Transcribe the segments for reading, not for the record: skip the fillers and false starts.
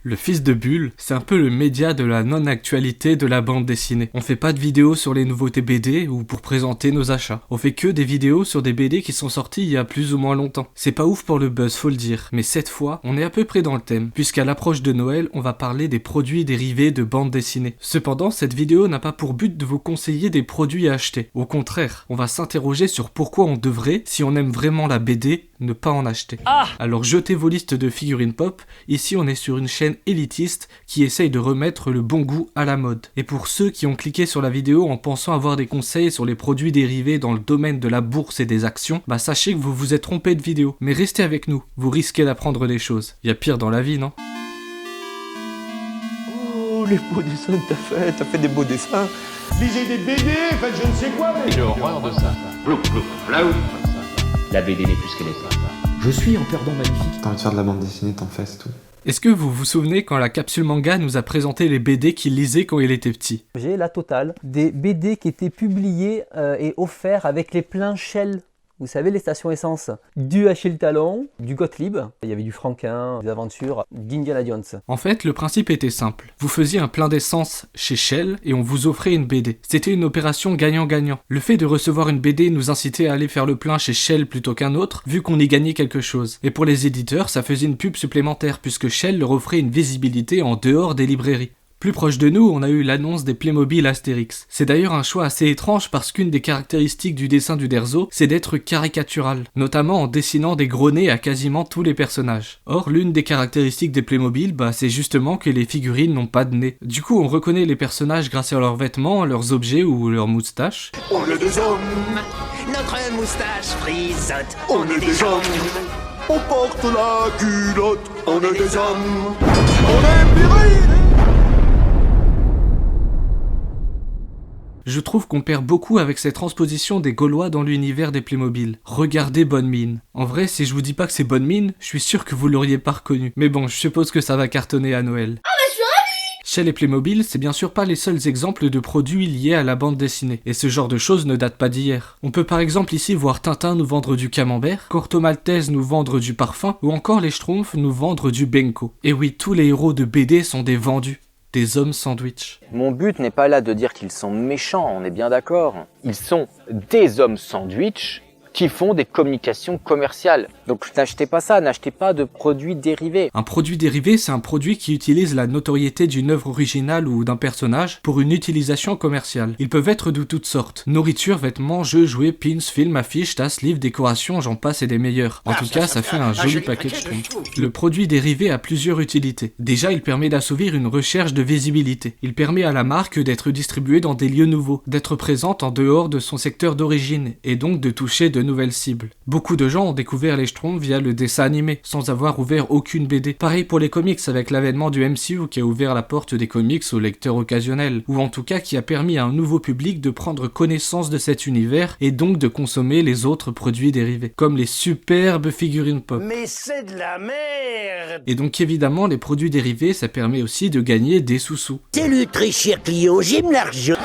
Le Fils de Bulle, c'est un peu le média de la non-actualité de la bande dessinée. On fait pas de vidéos sur les nouveautés BD ou pour présenter nos achats. On fait que des vidéos sur des BD qui sont sortis il y a plus ou moins longtemps. C'est pas ouf pour le buzz, faut le dire. Mais cette fois, on est à peu près dans le thème, puisqu'à l'approche de Noël, on va parler des produits dérivés de bande dessinée. Cependant, cette vidéo n'a pas pour but de vous conseiller des produits à acheter. Au contraire, on va s'interroger sur pourquoi on devrait, si on aime vraiment la BD, ne pas en acheter. Alors jetez vos listes de figurines pop, ici on est sur une chaîne élitiste qui essaye de remettre le bon goût à la mode. Et pour ceux qui ont cliqué sur la vidéo en pensant avoir des conseils sur les produits dérivés dans le domaine de la bourse et des actions, bah sachez que vous vous êtes trompé de vidéo. Mais restez avec nous, vous risquez d'apprendre des choses. Y a pire dans la vie, non ? Oh, les beaux dessins que t'as fait des beaux dessins. Lisez des BD, faites je ne sais quoi, mais... J'ai horreur de ça. Plouf, plouf, flaou. La BD n'est plus que des ça. Je suis un perdant magnifique. T'as envie de faire de la bande dessinée, t'en fais, c'est tout. Est-ce que vous vous souvenez quand la capsule manga nous a présenté les BD qu'il lisait quand il était petit ? J'ai la totale des BD qui étaient publiés et offerts avec les pleins Shell. Vous savez, les stations essence, du Achille Talon, du Gottlieb, il y avait du Franquin, des aventures, d'Indiana Jones. En fait, le principe était simple. Vous faisiez un plein d'essence chez Shell et on vous offrait une BD. C'était une opération gagnant-gagnant. Le fait de recevoir une BD nous incitait à aller faire le plein chez Shell plutôt qu'un autre, vu qu'on y gagnait quelque chose. Et pour les éditeurs, ça faisait une pub supplémentaire puisque Shell leur offrait une visibilité en dehors des librairies. Plus proche de nous, on a eu l'annonce des Playmobil Astérix. C'est d'ailleurs un choix assez étrange parce qu'une des caractéristiques du dessin du Derzo, c'est d'être caricatural, notamment en dessinant des gros nez à quasiment tous les personnages. Or, l'une des caractéristiques des Playmobil, c'est justement que les figurines n'ont pas de nez. Du coup, on reconnaît les personnages grâce à leurs vêtements, leurs objets ou leurs moustaches. On est des hommes, Notre moustache frisote. on est des hommes. On porte la culotte, on est des hommes. On est viril. Je trouve qu'on perd beaucoup avec cette transposition des Gaulois dans l'univers des Playmobil. Regardez Bonne Mine. En vrai, si je vous dis pas que c'est Bonne Mine, je suis sûr que vous l'auriez pas reconnu. Mais bon, je suppose que ça va cartonner à Noël. Shell et Playmobil, c'est bien sûr pas les seuls exemples de produits liés à la bande dessinée, et ce genre de choses ne date pas d'hier. On peut par exemple ici voir Tintin nous vendre du camembert, Corto Maltese nous vendre du parfum, ou encore les Schtroumpfs nous vendre du Benko. Et oui, tous les héros de BD sont des vendus. Des hommes sandwich. Mon but n'est pas là de dire qu'ils sont méchants, on est bien d'accord. Ils sont des hommes sandwich qui font des communications commerciales. Donc n'achetez pas ça, n'achetez pas de produits dérivés. Un produit dérivé, c'est un produit qui utilise la notoriété d'une œuvre originale ou d'un personnage pour une utilisation commerciale. Ils peuvent être de toutes sortes. Nourriture, vêtements, jeux, jouets, pins, films, affiches, tasses, livres, décorations, j'en passe et des meilleurs. En tout cas, ça fait un joli paquet de Schtroumpfs. Le produit dérivé a plusieurs utilités. Déjà, il permet d'assouvir une recherche de visibilité. Il permet à la marque d'être distribuée dans des lieux nouveaux, d'être présente en dehors de son secteur d'origine, et donc de toucher de nouvelles cibles. Beaucoup de gens ont découvert les Schtroumpfs via le dessin animé, sans avoir ouvert aucune BD. Pareil pour les comics avec l'avènement du MCU qui a ouvert la porte des comics aux lecteurs occasionnels, ou en tout cas qui a permis à un nouveau public de prendre connaissance de cet univers et donc de consommer les autres produits dérivés, comme les superbes figurines pop. Mais c'est de la merde. Et donc évidemment, les produits dérivés, ça permet aussi de gagner des sous-sous. Salut très cher client, j'aime l'argent.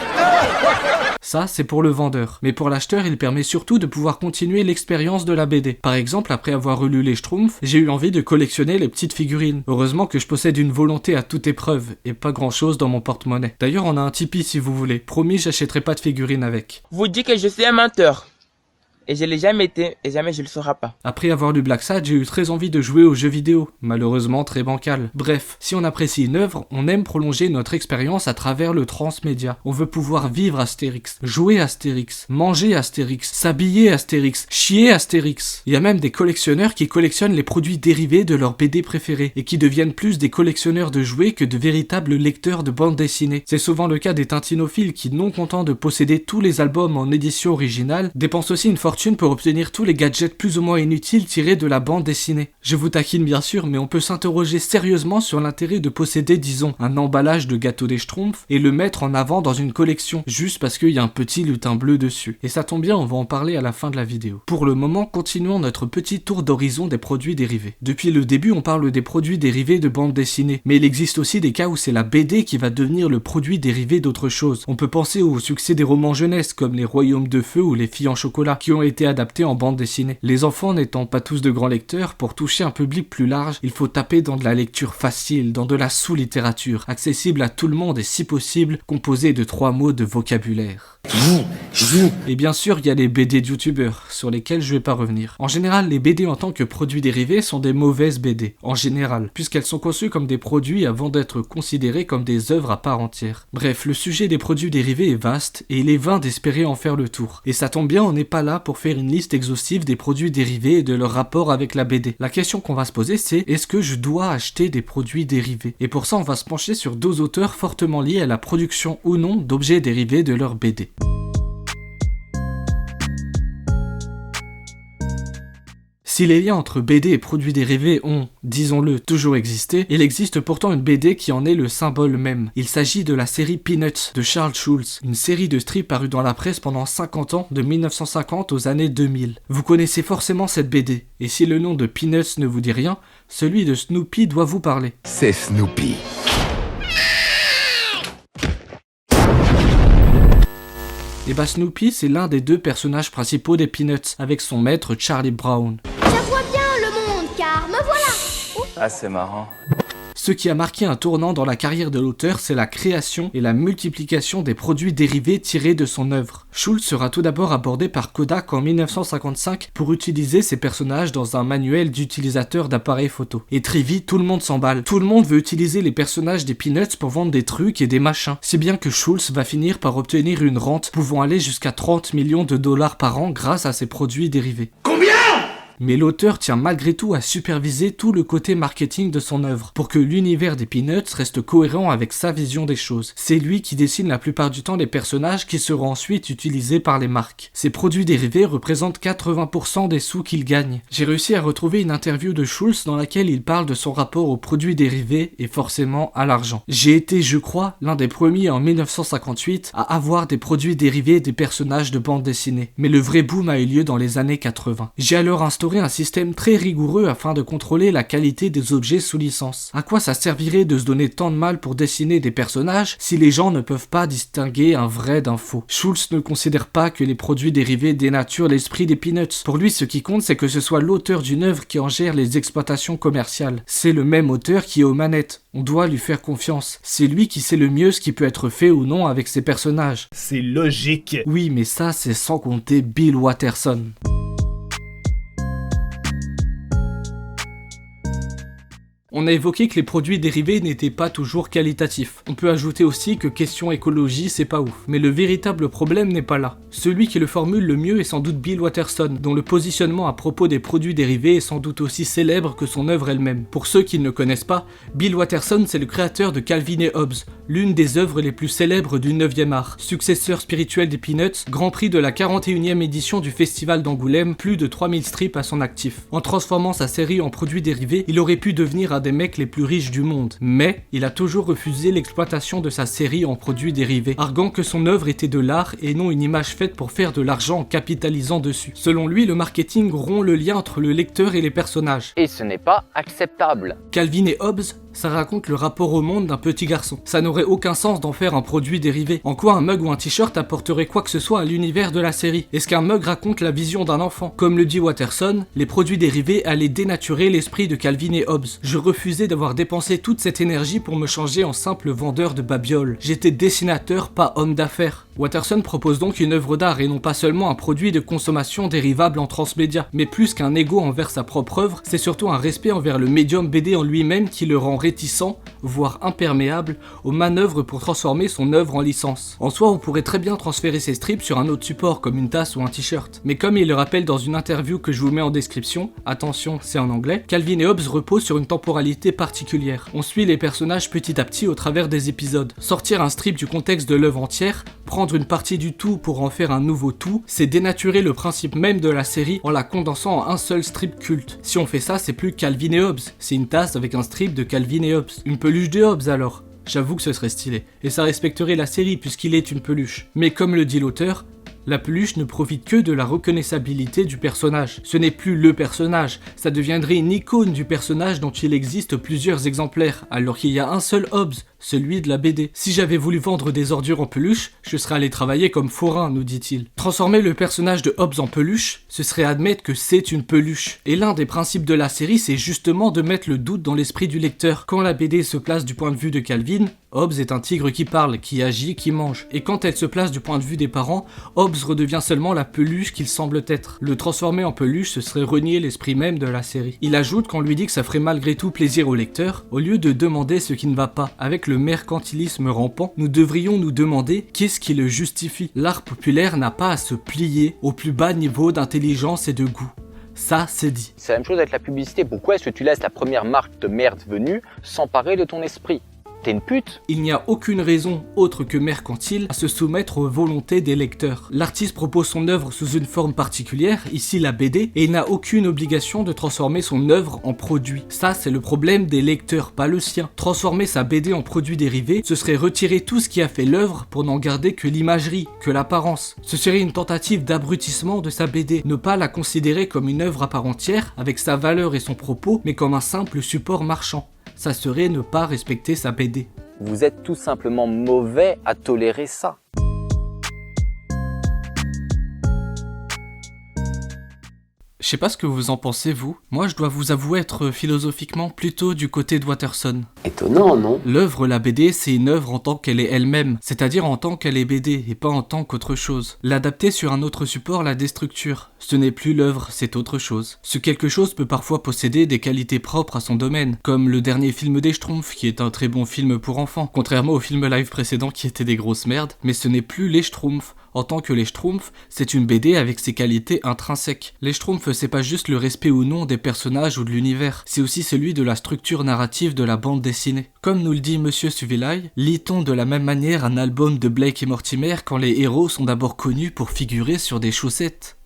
Ça, c'est pour le vendeur. Mais pour l'acheteur, il permet surtout de pouvoir continuer l'expérience de la BD. Par exemple, après avoir relu les Schtroumpfs, j'ai eu envie de collectionner les petites figurines. Heureusement que je possède une volonté à toute épreuve, et pas grand chose dans mon porte-monnaie. D'ailleurs, on a un Tipeee si vous voulez. Promis, j'achèterai pas de figurines avec. Vous dites que je suis un menteur. Et je l'ai jamais été, et jamais je le serai pas. Après avoir lu Black Sad, j'ai eu très envie de jouer aux jeux vidéo, malheureusement très bancal. Bref, si on apprécie une œuvre, on aime prolonger notre expérience à travers le transmédia. On veut pouvoir vivre Astérix, jouer Astérix, manger Astérix, s'habiller Astérix, chier Astérix. Il y a même des collectionneurs qui collectionnent les produits dérivés de leur BD préférés, et qui deviennent plus des collectionneurs de jouets que de véritables lecteurs de bande dessinée. C'est souvent le cas des tintinophiles qui, non contents de posséder tous les albums en édition originale, dépensent aussi une fortune pour obtenir tous les gadgets plus ou moins inutiles tirés de la bande dessinée. Je vous taquine bien sûr, mais on peut s'interroger sérieusement sur l'intérêt de posséder, disons, un emballage de gâteau des Schtroumpfs et le mettre en avant dans une collection, juste parce qu'il y a un petit lutin bleu dessus. Et ça tombe bien, on va en parler à la fin de la vidéo. Pour le moment, continuons notre petit tour d'horizon des produits dérivés. Depuis le début, on parle des produits dérivés de bande dessinée, mais il existe aussi des cas où c'est la BD qui va devenir le produit dérivé d'autre chose. On peut penser au succès des romans jeunesse, comme les Royaumes de Feu ou les Filles en chocolat, qui ont été adaptés en bande dessinée. Les enfants n'étant pas tous de grands lecteurs, pour toucher un public plus large, il faut taper dans de la lecture facile, dans de la sous-littérature, accessible à tout le monde et si possible, composée de 3 mots de vocabulaire. Et bien sûr, il y a les BD de youtubeurs, sur lesquels je vais pas revenir. En général, les BD en tant que produits dérivés sont des mauvaises BD, en général, puisqu'elles sont conçues comme des produits avant d'être considérées comme des œuvres à part entière. Bref, le sujet des produits dérivés est vaste, et il est vain d'espérer en faire le tour. Et ça tombe bien, on n'est pas là pour faire une liste exhaustive des produits dérivés et de leur rapport avec la BD. La question qu'on va se poser, c'est est-ce que je dois acheter des produits dérivés? Et pour ça, on va se pencher sur 2 auteurs fortement liés à la production ou non d'objets dérivés de leur BD. Si les liens entre BD et produits dérivés ont, disons-le, toujours existé, il existe pourtant une BD qui en est le symbole même. Il s'agit de la série Peanuts de Charles Schulz, une série de strips parue dans la presse pendant 50 ans, de 1950 aux années 2000. Vous connaissez forcément cette BD, et si le nom de Peanuts ne vous dit rien, celui de Snoopy doit vous parler. C'est Snoopy. Et bah Snoopy, c'est l'un des 2 personnages principaux des Peanuts, avec son maître Charlie Brown. J'avoue bien le monde, car me voilà. Ah, c'est marrant. Ce qui a marqué un tournant dans la carrière de l'auteur, c'est la création et la multiplication des produits dérivés tirés de son œuvre. Schulz sera tout d'abord abordé par Kodak en 1955 pour utiliser ses personnages dans un manuel d'utilisateur d'appareils photo. Et très vite, tout le monde s'emballe. Tout le monde veut utiliser les personnages des Peanuts pour vendre des trucs et des machins. Si bien que Schulz va finir par obtenir une rente pouvant aller jusqu'à 30 millions de dollars par an grâce à ses produits dérivés. Mais l'auteur tient malgré tout à superviser tout le côté marketing de son œuvre, pour que l'univers des Peanuts reste cohérent avec sa vision des choses. C'est lui qui dessine la plupart du temps les personnages qui seront ensuite utilisés par les marques. Ces produits dérivés représentent 80% des sous qu'il gagne. J'ai réussi à retrouver une interview de Schulz dans laquelle il parle de son rapport aux produits dérivés et forcément à l'argent. J'ai été, je crois, l'un des premiers en 1958 à avoir des produits dérivés des personnages de bande dessinée. Mais le vrai boom a eu lieu dans les années 80. J'ai alors instauré un système très rigoureux afin de contrôler la qualité des objets sous licence. À quoi ça servirait de se donner tant de mal pour dessiner des personnages si les gens ne peuvent pas distinguer un vrai d'un faux? Schulz ne considère pas que les produits dérivés dénaturent l'esprit des Peanuts. Pour lui, ce qui compte, c'est que ce soit l'auteur d'une œuvre qui en gère les exploitations commerciales. C'est le même auteur qui est aux manettes. On doit lui faire confiance. C'est lui qui sait le mieux ce qui peut être fait ou non avec ses personnages. C'est logique. Oui, mais ça, c'est sans compter Bill Watterson. On a évoqué que les produits dérivés n'étaient pas toujours qualitatifs. On peut ajouter aussi que question écologie, c'est pas ouf. Mais le véritable problème n'est pas là. Celui qui le formule le mieux est sans doute Bill Watterson, dont le positionnement à propos des produits dérivés est sans doute aussi célèbre que son œuvre elle-même. Pour ceux qui ne le connaissent pas, Bill Watterson c'est le créateur de Calvin et Hobbes, l'une des œuvres les plus célèbres du 9e art. Successeur spirituel des Peanuts, grand prix de la 41e édition du Festival d'Angoulême, plus de 3000 strips à son actif. En transformant sa série en produits dérivés, il aurait pu devenir un des mecs les plus riches du monde. Mais il a toujours refusé l'exploitation de sa série en produits dérivés, arguant que son œuvre était de l'art et non une image faite pour faire de l'argent en capitalisant dessus. Selon lui, le marketing rompt le lien entre le lecteur et les personnages. Et ce n'est pas acceptable. Calvin et Hobbes, ça raconte le rapport au monde d'un petit garçon. Ça n'aurait aucun sens d'en faire un produit dérivé. En quoi un mug ou un t-shirt apporterait quoi que ce soit à l'univers de la série? Est-ce qu'un mug raconte la vision d'un enfant? Comme le dit Watterson, les produits dérivés allaient dénaturer l'esprit de Calvin et Hobbes. Je refusais d'avoir dépensé toute cette énergie pour me changer en simple vendeur de babioles. J'étais dessinateur, pas homme d'affaires. Watterson propose donc une œuvre d'art et non pas seulement un produit de consommation dérivable en transmédia. Mais plus qu'un ego envers sa propre œuvre, c'est surtout un respect envers le médium BD en lui-même qui le rend réticent, voire imperméable, aux manœuvres pour transformer son œuvre en licence. En soi, on pourrait très bien transférer ses strips sur un autre support comme une tasse ou un t-shirt. Mais comme il le rappelle dans une interview que je vous mets en description, attention, c'est en anglais, Calvin et Hobbes reposent sur une temporalité particulière. On suit les personnages petit à petit au travers des épisodes. Sortir un strip du contexte de l'œuvre entière, prendre une partie du tout pour en faire un nouveau tout, c'est dénaturer le principe même de la série en la condensant en un seul strip culte. Si on fait ça, c'est plus Calvin et Hobbes, c'est une tasse avec un strip de Calvin et Hobbes. Une peluche de Hobbes alors. J'avoue que ce serait stylé. Et ça respecterait la série puisqu'il est une peluche. Mais comme le dit l'auteur, la peluche ne profite que de la reconnaissabilité du personnage. Ce n'est plus le personnage, ça deviendrait une icône du personnage dont il existe plusieurs exemplaires, alors qu'il y a un seul Hobbes celui de la BD. Si j'avais voulu vendre des ordures en peluche, je serais allé travailler comme forain, nous dit-il. Transformer le personnage de Hobbes en peluche, ce serait admettre que c'est une peluche. Et l'un des principes de la série, c'est justement de mettre le doute dans l'esprit du lecteur. Quand la BD se place du point de vue de Calvin, Hobbes est un tigre qui parle, qui agit, qui mange. Et quand elle se place du point de vue des parents, Hobbes redevient seulement la peluche qu'il semble être. Le transformer en peluche, ce serait renier l'esprit même de la série. Il ajoute qu'on lui dit que ça ferait malgré tout plaisir au lecteur, au lieu de demander ce qui ne va pas. Avec le mercantilisme rampant, nous devrions nous demander qu'est-ce qui le justifie. L'art populaire n'a pas à se plier au plus bas niveau d'intelligence et de goût. Ça, c'est dit. C'est la même chose avec la publicité. Pourquoi est-ce que tu laisses la première marque de merde venue s'emparer de ton esprit ? T'es une pute ? Il n'y a aucune raison autre que mercantile à se soumettre aux volontés des lecteurs. L'artiste propose son œuvre sous une forme particulière, ici la BD, et il n'a aucune obligation de transformer son œuvre en produit. Ça, c'est le problème des lecteurs, pas le sien. Transformer sa BD en produit dérivé, ce serait retirer tout ce qui a fait l'œuvre pour n'en garder que l'imagerie, que l'apparence. Ce serait une tentative d'abrutissement de sa BD, ne pas la considérer comme une œuvre à part entière, avec sa valeur et son propos, mais comme un simple support marchand. Ça serait ne pas respecter sa BD. Vous êtes tout simplement mauvais à tolérer ça. Je sais pas ce que vous en pensez, vous. Moi, je dois vous avouer être philosophiquement plutôt du côté de Watterson. Étonnant, non ? L'œuvre, la BD, c'est une œuvre en tant qu'elle est elle-même, c'est-à-dire en tant qu'elle est BD, et pas en tant qu'autre chose. L'adapter sur un autre support la déstructure. Ce n'est plus l'œuvre, c'est autre chose. Ce quelque chose peut parfois posséder des qualités propres à son domaine, comme le dernier film des Schtroumpfs, qui est un très bon film pour enfants, contrairement au film live précédent qui était des grosses merdes, mais ce n'est plus les Schtroumpfs. En tant que les Schtroumpfs, c'est une BD avec ses qualités intrinsèques. Les Schtroumpfs, c'est pas juste le respect ou non des personnages ou de l'univers, c'est aussi celui de la structure narrative de la bande dessinée. Comme nous le dit Monsieur Suvilay, lit-on de la même manière un album de Blake et Mortimer quand les héros sont d'abord connus pour figurer sur des chaussettes ?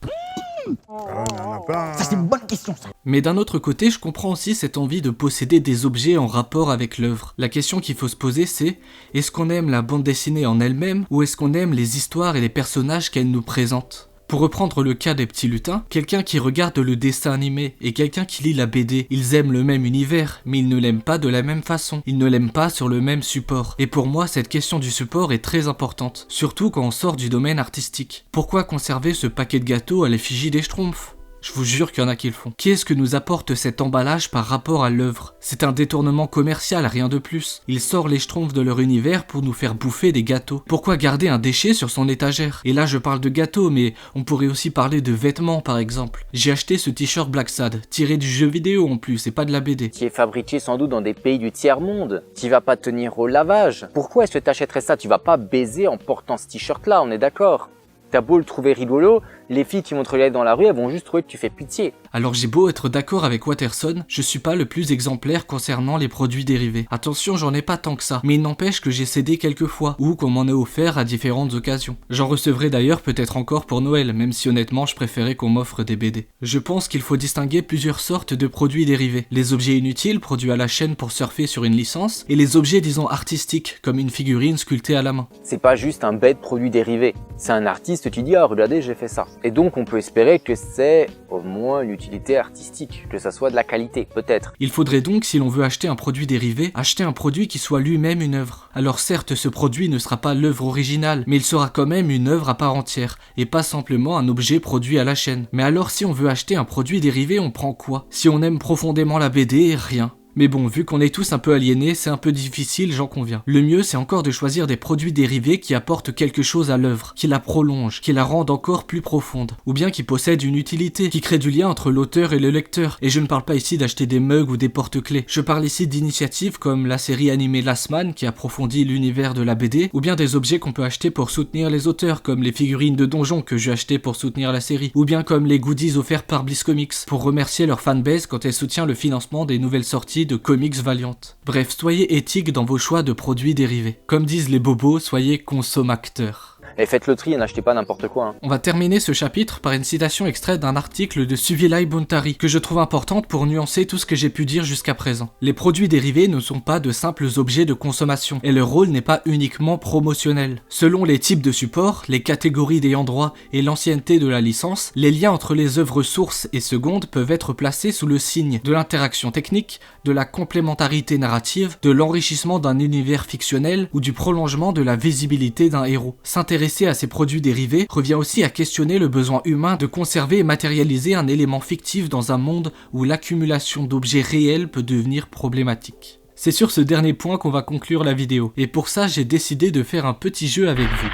Ça c'est une bonne question ça. Mais d'un autre côté, je comprends aussi cette envie de posséder des objets en rapport avec l'œuvre. La question qu'il faut se poser c'est, est-ce qu'on aime la bande dessinée en elle-même ou est-ce qu'on aime les histoires et les personnages qu'elle nous présente ? Pour reprendre le cas des petits lutins, quelqu'un qui regarde le dessin animé et quelqu'un qui lit la BD, ils aiment le même univers, mais ils ne l'aiment pas de la même façon, ils ne l'aiment pas sur le même support. Et pour moi, cette question du support est très importante, surtout quand on sort du domaine artistique. Pourquoi conserver ce paquet de gâteaux à l'effigie des Schtroumpfs ? Je vous jure qu'il y en a qui le font. Qu'est-ce que nous apporte cet emballage par rapport à l'œuvre ? C'est un détournement commercial, rien de plus. Il sort les Schtroumpfs de leur univers pour nous faire bouffer des gâteaux. Pourquoi garder un déchet sur son étagère ? Et là je parle de gâteaux, mais on pourrait aussi parler de vêtements par exemple. J'ai acheté ce t-shirt Black Sad, tiré du jeu vidéo en plus, et pas de la BD. Qui est fabriqué sans doute dans des pays du tiers-monde. Qui va pas tenir au lavage. Pourquoi est-ce que t'achèterais ça ? Tu vas pas baiser en portant ce t-shirt là, on est d'accord ? T'as beau le trouver rigolo, les filles qui vont te regarder dans la rue, elles vont juste trouver que tu fais pitié. Alors j'ai beau être d'accord avec Watterson, je suis pas le plus exemplaire concernant les produits dérivés. Attention, j'en ai pas tant que ça, mais il n'empêche que j'ai cédé quelques fois, ou qu'on m'en ait offert à différentes occasions. J'en recevrai d'ailleurs peut-être encore pour Noël, même si honnêtement je préférais qu'on m'offre des BD. Je pense qu'il faut distinguer plusieurs sortes de produits dérivés. Les objets inutiles, produits à la chaîne pour surfer sur une licence, et les objets disons artistiques, comme une figurine sculptée à la main. C'est pas juste un bête produit dérivé, c'est un artiste, tu dis ah regardez j'ai fait ça. Et donc on peut espérer que c'est au moins une utilité artistique, que ça soit de la qualité, peut-être. Il faudrait donc, si l'on veut acheter un produit dérivé, acheter un produit qui soit lui-même une œuvre. Alors certes, ce produit ne sera pas l'œuvre originale, mais il sera quand même une œuvre à part entière, et pas simplement un objet produit à la chaîne. Mais alors si on veut acheter un produit dérivé, on prend quoi ? Si on aime profondément la BD, rien. Mais bon, vu qu'on est tous un peu aliénés, c'est un peu difficile, j'en conviens. Le mieux, c'est encore de choisir des produits dérivés qui apportent quelque chose à l'œuvre, qui la prolongent, qui la rendent encore plus profonde, ou bien qui possèdent une utilité, qui créent du lien entre l'auteur et le lecteur. Et je ne parle pas ici d'acheter des mugs ou des porte-clés. Je parle ici d'initiatives comme la série animée Last Man, qui approfondit l'univers de la BD, ou bien des objets qu'on peut acheter pour soutenir les auteurs, comme les figurines de donjons que j'ai achetées pour soutenir la série, ou bien comme les goodies offerts par Bliss Comics, pour remercier leur fanbase quand elle soutient le financement des nouvelles sorties de Comics Valiant. Bref, soyez éthiques dans vos choix de produits dérivés. Comme disent les bobos, soyez consommateurs. Et faites le tri et n'achetez pas n'importe quoi. Hein. On va terminer ce chapitre par une citation extraite d'un article de Suvilai Bontari, que je trouve importante pour nuancer tout ce que j'ai pu dire jusqu'à présent. Les produits dérivés ne sont pas de simples objets de consommation, et leur rôle n'est pas uniquement promotionnel. Selon les types de supports, les catégories d'ayant droit et l'ancienneté de la licence, les liens entre les œuvres sources et secondes peuvent être placés sous le signe de l'interaction technique, de la complémentarité narrative, de l'enrichissement d'un univers fictionnel ou du prolongement de la visibilité d'un héros. S'intéresser à ces produits dérivés revient aussi à questionner le besoin humain de conserver et matérialiser un élément fictif dans un monde où l'accumulation d'objets réels peut devenir problématique. C'est sur ce dernier point qu'on va conclure la vidéo, et pour ça j'ai décidé de faire un petit jeu avec vous.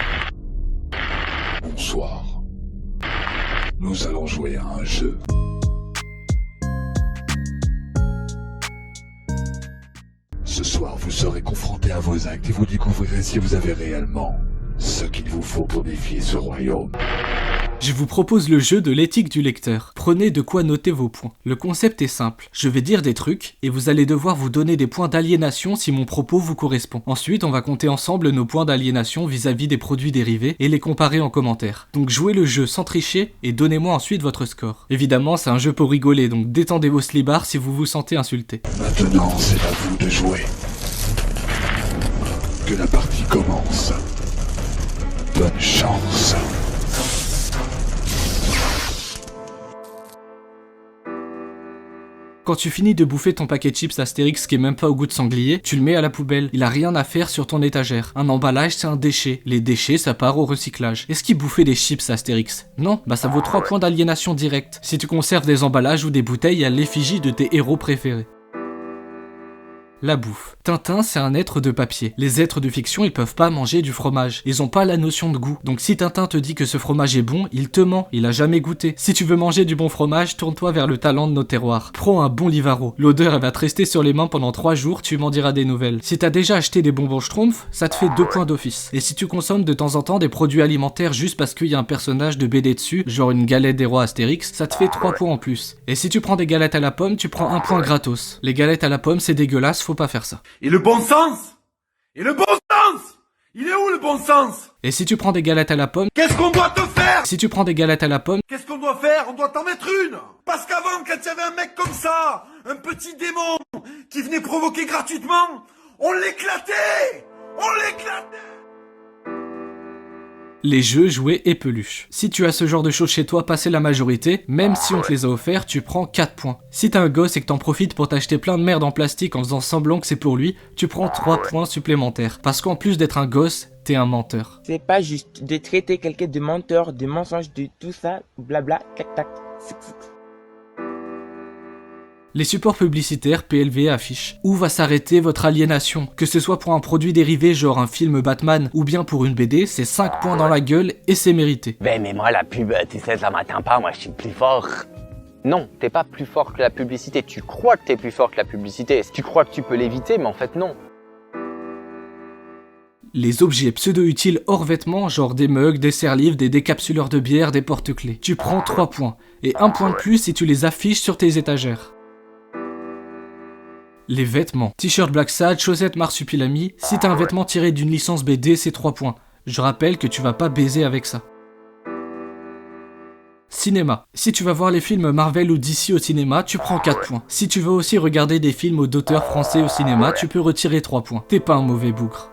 Bonsoir. Nous allons jouer à un jeu. Ce soir, vous serez confrontés à vos actes et vous découvrirez si vous avez réellement ce qu'il vous faut pour défier ce royaume. Je vous propose le jeu de l'éthique du lecteur. Prenez de quoi noter vos points. Le concept est simple. Je vais dire des trucs et vous allez devoir vous donner des points d'aliénation si mon propos vous correspond. Ensuite, on va compter ensemble nos points d'aliénation vis-à-vis des produits dérivés et les comparer en commentaire. Donc jouez le jeu sans tricher et donnez-moi ensuite votre score. Évidemment, c'est un jeu pour rigoler, donc détendez vos slibards si vous vous sentez insulté. Maintenant, c'est à vous de jouer. Que la partie commence. Bonne chance. Quand tu finis de bouffer ton paquet de chips Astérix qui est même pas au goût de sanglier, tu le mets à la poubelle. Il a rien à faire sur ton étagère. Un emballage, c'est un déchet. Les déchets, ça part au recyclage. Est-ce qu'il bouffait des chips Astérix? Non, bah ça vaut 3 points d'aliénation directe. Si tu conserves des emballages ou des bouteilles à l'effigie de tes héros préférés. La bouffe. Tintin, c'est un être de papier. Les êtres de fiction, ils peuvent pas manger du fromage. Ils ont pas la notion de goût. Donc si Tintin te dit que ce fromage est bon, il te ment. Il a jamais goûté. Si tu veux manger du bon fromage, tourne-toi vers le talent de nos terroirs. Prends un bon Livaro. L'odeur, elle va te rester sur les mains pendant 3 jours, tu m'en diras des nouvelles. Si t'as déjà acheté des bonbons Schtroumpf, ça te fait 2 points d'office. Et si tu consommes de temps en temps des produits alimentaires juste parce qu'il y a un personnage de BD dessus, genre une galette des rois Astérix, ça te fait 3 points en plus. Et si tu prends des galettes à la pomme, tu prends 1 point gratos. Les galettes à la pomme, c'est dégueulasse, faut pas faire ça. Et le bon sens? Et le bon sens? Il est où le bon sens? Et si tu prends des galettes à la pomme... Qu'est-ce qu'on doit te faire? Si tu prends des galettes à la pomme... Qu'est-ce qu'on doit faire? On doit t'en mettre une! Parce qu'avant, quand il y avait un mec comme ça, un petit démon, qui venait provoquer gratuitement, on l'éclatait! On l'éclatait! Les jeux, jouets et peluches. Si tu as ce genre de choses chez toi passé la majorité, même si on te les a offerts, tu prends 4 points. Si t'as un gosse et que t'en profites pour t'acheter plein de merde en plastique en faisant semblant que c'est pour lui, tu prends 3 points supplémentaires. Parce qu'en plus d'être un gosse, t'es un menteur. C'est pas juste de traiter quelqu'un de menteur, de mensonge, de tout ça, blabla, tac tac. Les supports publicitaires, PLV, affichent. Où va s'arrêter votre aliénation? Que ce soit pour un produit dérivé genre un film Batman ou bien pour une BD, c'est 5 points dans la gueule et c'est mérité. Ben mais moi la pub, tu sais, ça m'atteint pas, moi je suis plus fort. Non, t'es pas plus fort que la publicité, tu crois que t'es plus fort que la publicité. Tu crois que tu peux l'éviter, mais en fait non. Les objets pseudo-utiles hors vêtements, genre des mugs, des serre-livres, des décapsuleurs de bière, des porte-clés. Tu prends 3 points, et 1 point de plus si tu les affiches sur tes étagères. Les vêtements. T-shirt Black Sad, chaussettes Marsupilami. Si t'as un vêtement tiré d'une licence BD, c'est 3 points. Je rappelle que tu vas pas baiser avec ça. Cinéma. Si tu vas voir les films Marvel ou DC au cinéma, tu prends 4 points. Si tu veux aussi regarder des films d'auteurs français au cinéma, tu peux retirer 3 points. T'es pas un mauvais bougre.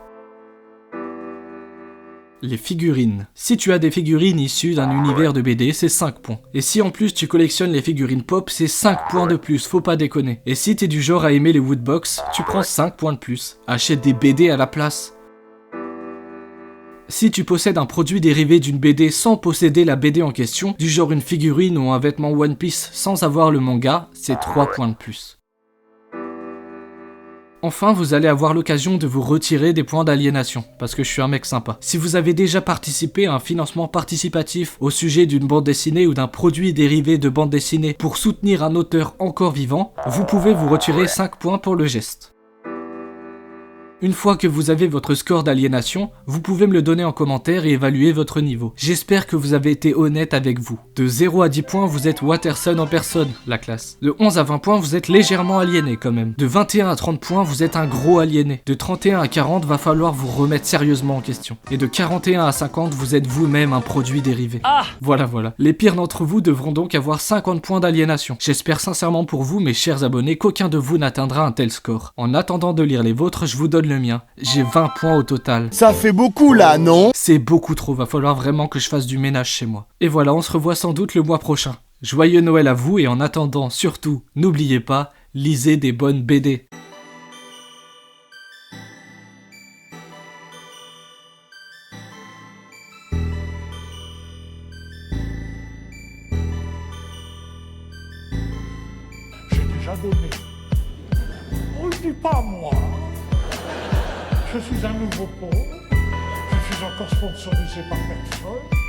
Les figurines. Si tu as des figurines issues d'un univers de BD, c'est 5 points. Et si en plus tu collectionnes les figurines pop, c'est 5 points de plus, faut pas déconner. Et si t'es du genre à aimer les woodbox, tu prends 5 points de plus. Achète des BD à la place. Si tu possèdes un produit dérivé d'une BD sans posséder la BD en question, du genre une figurine ou un vêtement One Piece sans avoir le manga, c'est 3 points de plus. Enfin, vous allez avoir l'occasion de vous retirer des points d'aliénation, parce que je suis un mec sympa. Si vous avez déjà participé à un financement participatif au sujet d'une bande dessinée ou d'un produit dérivé de bande dessinée pour soutenir un auteur encore vivant, vous pouvez vous retirer 5 points pour le geste. Une fois que vous avez votre score d'aliénation, vous pouvez me le donner en commentaire et évaluer votre niveau. J'espère que vous avez été honnête avec vous. De 0 à 10 points, vous êtes Watterson en personne, la classe. De 11 à 20 points, vous êtes légèrement aliéné quand même. De 21 à 30 points, vous êtes un gros aliéné. De 31 à 40, va falloir vous remettre sérieusement en question. Et de 41 à 50, vous êtes vous-même un produit dérivé. Ah! Voilà. Les pires d'entre vous devront donc avoir 50 points d'aliénation. J'espère sincèrement pour vous, mes chers abonnés, qu'aucun de vous n'atteindra un tel score. En attendant de lire les vôtres, je vous donne le mien. J'ai 20 points au total. Ça fait beaucoup là, non? C'est beaucoup trop, va falloir vraiment que je fasse du ménage chez moi. Et voilà, on se revoit sans doute le mois prochain. Joyeux Noël à vous et en attendant, surtout, n'oubliez pas, lisez des bonnes BD. J'ai déjà donné. On le dit pas moi. Je suis un nouveau pauvre. Je suis encore sponsorisé par personne.